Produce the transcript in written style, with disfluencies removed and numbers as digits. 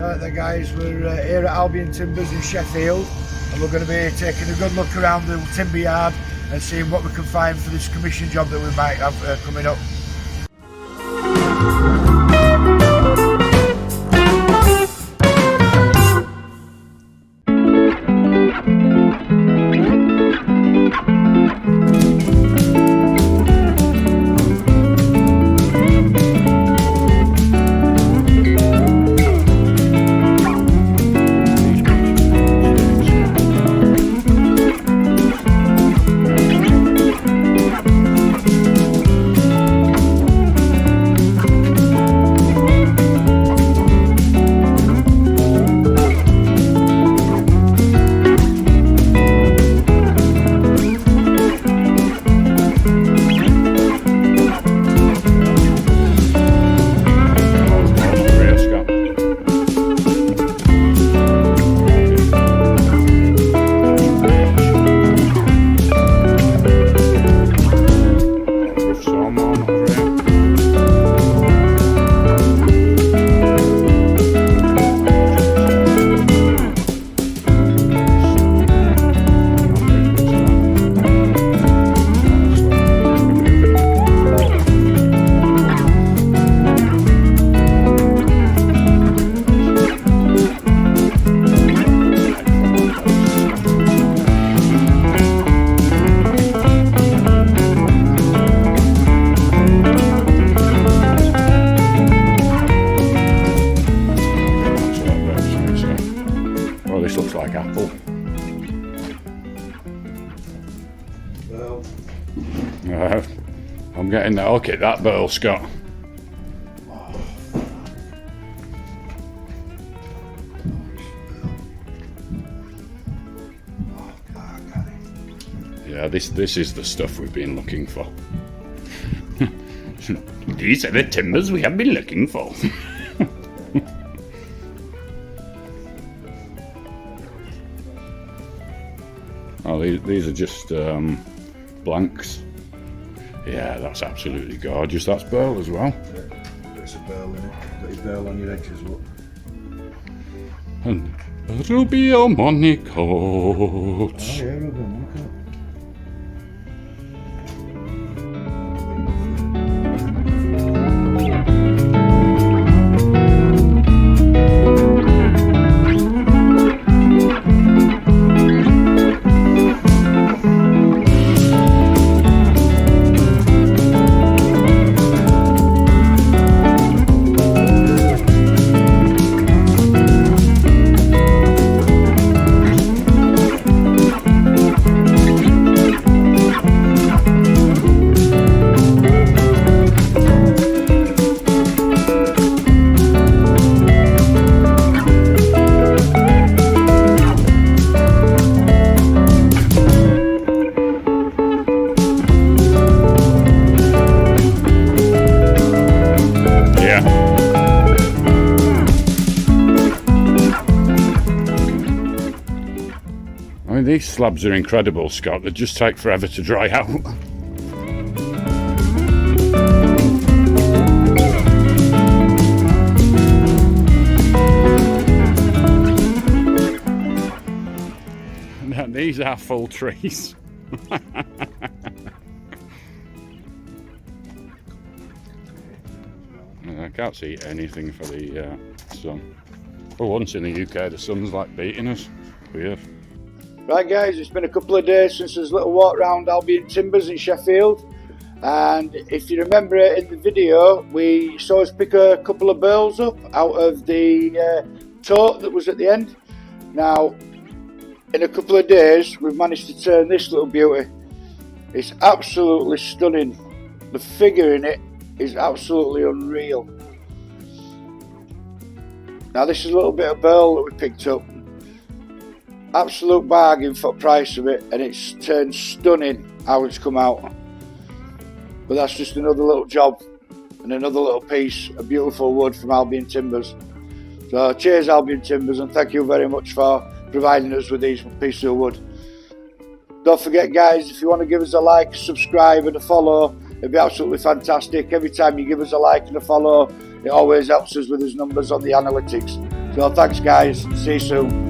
Right there guys, we're here at Albion Timbers in Sheffield, and we're going to be taking a good look around the timber yard and seeing what we can find for this commission job that we might have coming up. This looks like apple. Well, I'm getting that. Look at that burl, Scott. Yeah, this is the stuff we've been looking for. These are the timbers we have been looking for. Oh, these are just blanks. Yeah, that's absolutely gorgeous. That's burl as well. There's a burl in it. Got your burl on your edges, look. And Rubio Monacote. Oh yeah, Rubio Monacote. I mean, these slabs are incredible, Scott. They just take forever to dry out. Now, these are full trees. I can't see anything for the sun. For once in the UK, the sun's like beating us. Weird. Right guys, it's been a couple of days since there's a little walk around Albion Timbers in Sheffield, and if you remember in the video we saw us pick a couple of burls up out of the tote that was at the end. Now in a couple of days we've managed to turn this little beauty. It's absolutely stunning. The figure in it is absolutely unreal. Now this is a little bit of burl that we picked up. Absolute bargain for the price of it, and it's turned stunning how it's come out. But that's just another little job and another little piece of beautiful wood from Albion Timbers. So cheers Albion Timbers, and thank you very much for providing us with these pieces of wood. Don't forget guys, if you want to give us a like, subscribe and a follow, it'd be absolutely fantastic. Every time you give us a like and a follow, it always helps us with his numbers on the analytics. So thanks guys, see you soon.